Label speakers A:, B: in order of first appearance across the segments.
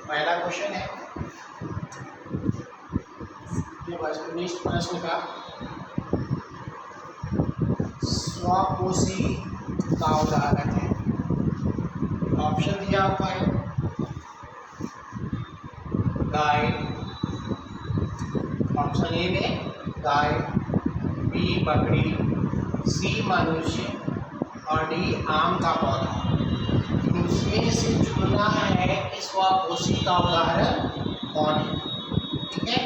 A: पहला क्वेश्चन है नेक्स्ट प्रश्न का स्वपोषी का उदाहरण है। ऑप्शन दिया हुआ है गाय, ऑप्शन ए में गाय, बी बकरी, सी मनुष्य और डी आम का पौधा। इसमें से चुनना है कि स्वपोषी का उदाहरण कौन है। ठीक है,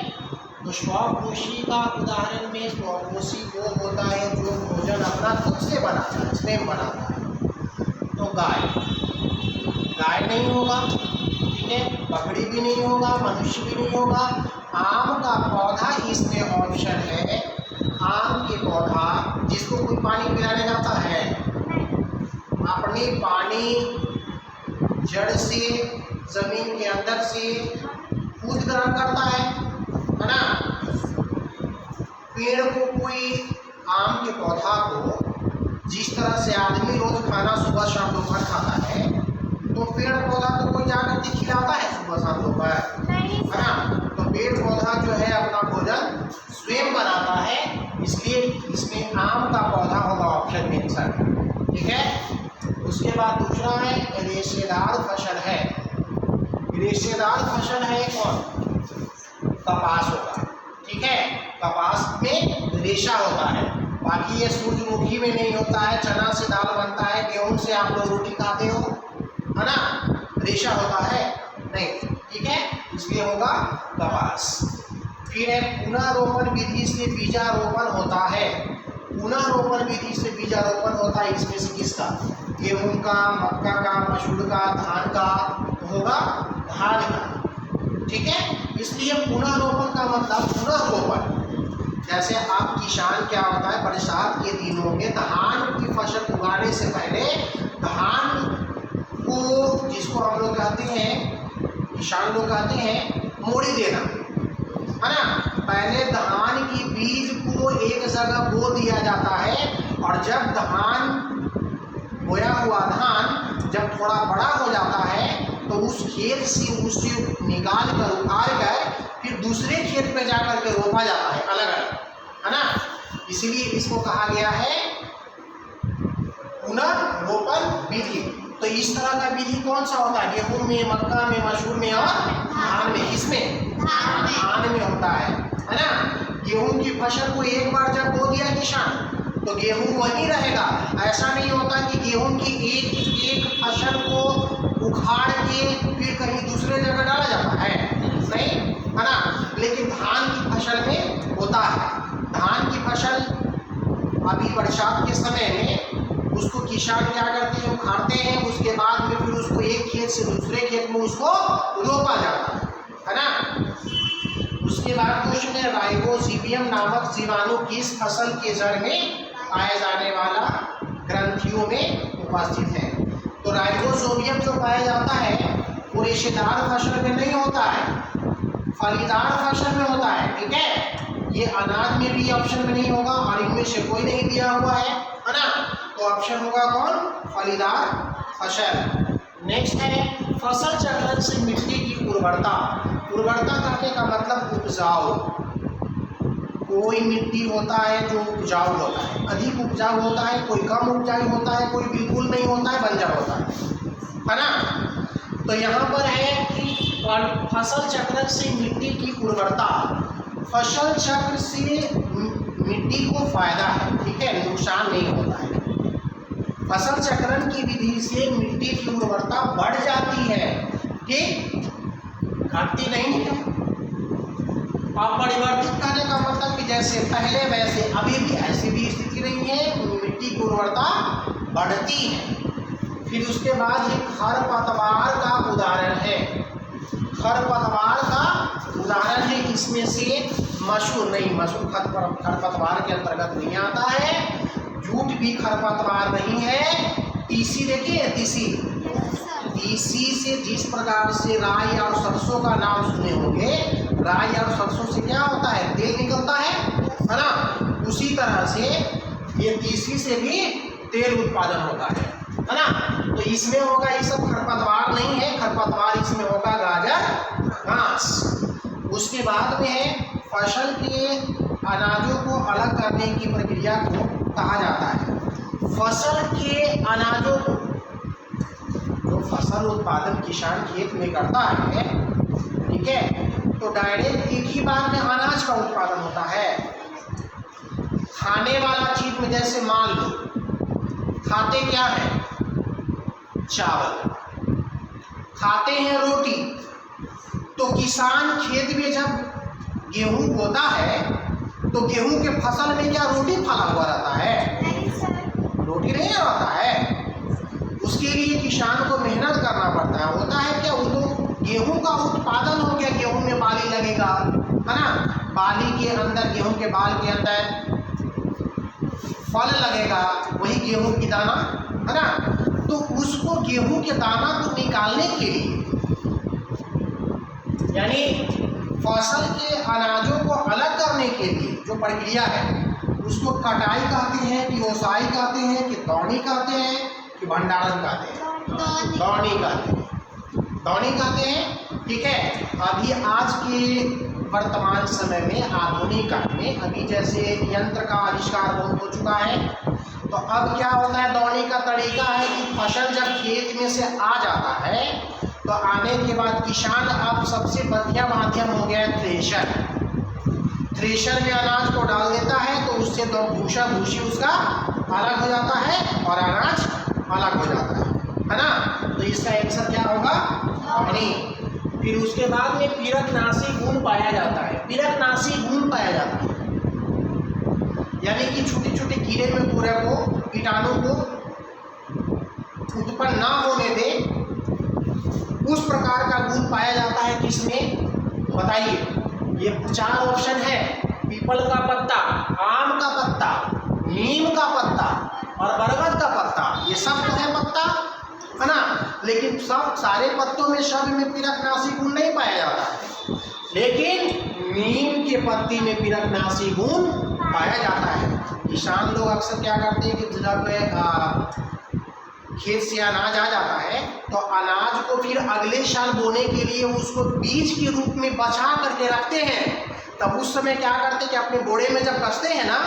A: तो स्वपोषी का उदाहरण में स्वपोषी वो होता है जो भोजन अपना खुद से बनाता है, स्वयं बनाता है। तो गाय नहीं होगा, ठीक है, बकरी भी नहीं होगा, मनुष्य भी नहीं होगा। आम का पौधा इसमें ऑप्शन है। आम के पौधा जिसको कोई पानी पिलाने जाता है, अपनी पानी जड़ से जमीन के अंदर से कूद ग्रहण करता है ना। पेड़ को कोई आम के पौधा को जिस तरह से आदमी रोज खाना सुबह शाम दोपहर खाता है, तो पेड़ पौधा को कोई जाकर के खिलाता है सुबह शाम दोपहर, है ना। तो पेड़ पौधा जो है अपना भोजन स्वयं बनाता है, इसलिए इसमें आम का पौधा होगा ऑप्शन में आंसर। ठीक है, उसके बाद दूसरा है रेशेदार फसल है। रेशेदार फसल है कौन? कपास होगा। ठीक है, कपास में रेशा होता है। बाकी ये सूरजमुखी में नहीं होता है। चना से दाल बनता है, गेहूं से आप लोग रोटी खाते हो, है ना, रेशा होता है नहीं। ठीक है, इसलिए होगा कपास। फिर है पुनरोपण विधि से बीजारोपण होता है। पुनरोपण विधि से बीजारोपण होता है इसमें से किसका? गेहूं का, मक्का का, मसूर का, धान का, होगा धान का। ठीक है, इसलिए पुनरोपण का मतलब पुनरोपण। जैसे आप किसान क्या होता है, बरसात के दिनों में धान की फसल उगाने से पहले धान को, जिसको हम लोग कहते हैं, किसान लोग कहते हैं मोड़ी देना, है ना। पहले धान की बीज को एक जगह बो दिया जाता है, और जब धान बोया हुआ धान जब थोड़ा बड़ा हो जाता है, तो उस खेत से उसे निकाल कर उखाड़ कर फिर दूसरे खेत में जाकर के रोपा जाता है अलग अलग, है ना। इसीलिए इसको कहा गया है पुनरोपण विधि। तो इस तरह का विधि कौन सा होता है? गेहूं में, मक्का में, मसूर में और धान में। किसमें? धान में होता है ना। गेहूं की फसल को एक बार जब बो दिया किसान, तो गेहूं वही रहेगा। ऐसा नहीं होता कि गेहूं की एक एक फसल को उखाड़ के फिर कहीं दूसरे जगह डाला जाता है, नहीं, है ना। लेकिन धान की फसल में होता है। धान की फसल अभी बरसात के समय में उसको किसान क्या करते हैं, उखाड़ते हैं, उसके बाद में फिर उसको एक खेत से दूसरे खेत में उसको रोपा जाता है ना। उसके बाद क्वेश्चन है राइबोसोबियम नामक जीवाणु किस फसल के जड़ में पाए जाने वाला ग्रंथियों में उपस्थित है? तो राइबोसोबियम जो पाया जाता है वो रेशेदार फसल में नहीं होता है, फलीदार फसल में होता है। ठीक है, ये अनाज में भी ऑप्शन में नहीं होगा और इनमें से कोई नहीं दिया हुआ है ना। तो ऑप्शन होगा कौन? फलीदार फसल। नेक्स्ट है फसल चक्रण से मिट्टी की उर्वरता। उर्वरता कहने का मतलब उपजाऊ। कोई मिट्टी होता है जो उपजाऊ होता है, अधिक उपजाऊ होता है, कोई कम उपजाऊ होता है, कोई बिल्कुल नहीं होता है, बंजर होता है ना। तो यहाँ पर है कि फसल चक्र से मिट्टी की उर्वरता। फसल चक्र से मिट्टी को फायदा है, ठीक है, नुकसान नहीं होता है। फसल चक्रण की विधि से मिट्टी की उर्वरता बढ़ जाती है, ठीक, घटती नहीं है। और परिवर्तित करने का मतलब कि जैसे पहले वैसे अभी भी ऐसी भी स्थिति नहीं है, मिट्टी की उर्वरता बढ़ती है। फिर उसके बाद ये खरपतवार का उदाहरण है। खरपतवार का उदाहरण है इसमें से मसूर नहीं, मसूर खरपतवार के अंतर्गत नहीं आता है। जूट भी खरपतवार नहीं है। तीसी देखिए, तीसी से जिस प्रकार से राई और सरसों का नाम सुने होंगे, राई और सरसों से क्या होता है, तेल निकलता है ना। ये तीसरी से भी तेल उत्पादन होता है ना। तो इसमें होगा, ये सब खरपतवार नहीं है, खरपतवार इसमें होगा गाजर घास। उसके बाद में है फसल के अनाजों को अलग करने की प्रक्रिया को कहा जाता है। फसल के अनाजों को, जो फसल उत्पादन किसान खेत में करता है, ठीक है, तो डायरेक्ट एक ही बार में अनाज का उत्पादन होता है। खाने वाला चीज में जैसे मान लो खाते क्या है, चावल, खाते हैं रोटी, तो किसान खेत में जब गेहूं बोता है तो गेहूं के फसल में क्या रोटी फला हुआ रहता है? रोटी नहीं रहता है। उसके लिए किसान को मेहनत करना पड़ता है। होता है क्या, वो तो गेहूं का उत्पादन हो गया, गेहूं में बाली लगेगा, है ना, बाली के अंदर, गेहूं के बाल के अंदर फल लगेगा, वही गेहूं की दाना, है ना। तो उसको गेहूं के दाना को निकालने के लिए, यानी फसल के अनाजों को अलग करने के लिए जो प्रक्रिया है, उसको कटाई कहते हैं कि ओसाई कहते हैं कि दौनी कहते हैं कि भंडारण कहते हैं? दौनी कहते हैं, दौनी कहते हैं, ठीक है। अभी आज के वर्तमान समय में, आधुनिक काल में, अभी जैसे यंत्र का आविष्कार बहुत हो चुका है, तो अब क्या होता है, दौनी का तरीका है कि फसल जब खेत में से आ जाता है तो आने के बाद किसान, अब सबसे बढ़िया माध्यम हो गया है थ्रेशर। थ्रेशर में अनाज को डाल देता है तो उससे दो भूसा भूसी उसका अलग हो जाता है और अनाज अलग हो जाता है ना। तो इसका आंसर क्या होगा? दौनी। फिर उसके बाद में पीरकनाशी गुण पाया जाता है। पीरकनाशी गुण पाया जाता है यानी कि छोटे छोटे कीड़े मकोड़े को, कीटाणु को उत्पन्न ना होने दे, उस प्रकार का गुण पाया जाता है। किसमें बताइए? ये 4 ऑप्शन है, पीपल का पत्ता, आम का पत्ता, नीम का पत्ता और बरगद का पत्ता। ये सब तो है पत्ता, है ना, लेकिन सब सारे पत्तों में सब में पीरकनाशी गुण नहीं पाया जाता है, लेकिन नीम के पत्ती में पीरकनाशी गुण पाया जाता है। किसान लोग अक्सर क्या करते हैं कि जब खेत से अनाज आ जाता है तो अनाज को फिर अगले साल बोने के लिए उसको बीज के रूप में बचा करके रखते हैं। तब उस समय क्या करते हैं कि अपने बोरे में जब कसते हैं ना,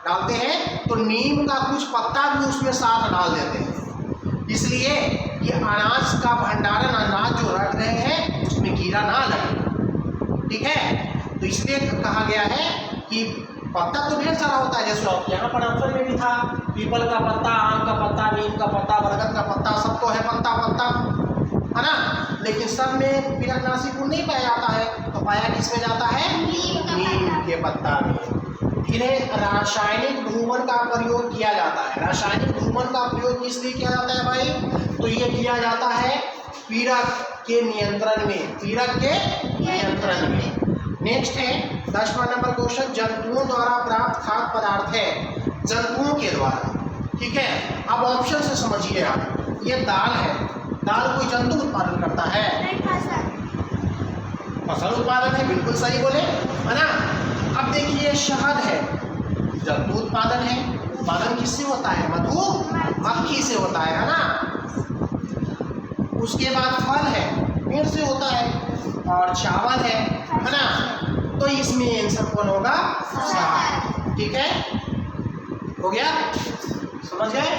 A: डालते हैं, तो नीम का कुछ पत्ता भी उसमें साथ डाल देते हैं, इसलिए कि अनाज का भंडारण, अनाज जो रख रहे हैं उसमें कीड़ा ना लगे, ठीक है। तो इसलिए कहा गया है कि पत्ता तो ढेर सारा होता है, जैसे यहाँ पर ऑप्शन में भी था, पीपल का पत्ता, आम का पत्ता, नीम का पत्ता, बरगद का पत्ता, सब तो है पत्ता पत्ता, है ना, लेकिन सब में पीरकनाशी गुण नहीं पाया जाता है। तो पाया किसमें जाता है? नीम के पत्ता में। फिर रासायनिक धूमन का प्रयोग किया जाता है। रासायनिक धूमन का प्रयोग किस लिए किया जाता है भाई? तो ये किया जाता है पीड़क के नियंत्रण में, पीड़क के नियंत्रण में। नेक्स्ट है 10वां नंबर क्वेश्चन, जंतुओं द्वारा प्राप्त खाद्य पदार्थ है, जंतुओं के द्वारा, ठीक है। अब ऑप्शन से समझिए आप, ये दाल है, दाल कोई जंतु उत्पादन करता है? फसल उत्पादन है, बिल्कुल सही बोले, है ना। अब देखिए शहद है, जंतु उत्पादन है, उत्पादन किससे होता है? मधुमक्खी से होता है ना। उसके बाद फल है, पेड़ से होता है, और चावल है ना। तो इसमें आंसर कौन होगा? ठीक है, हो गया, समझ गए?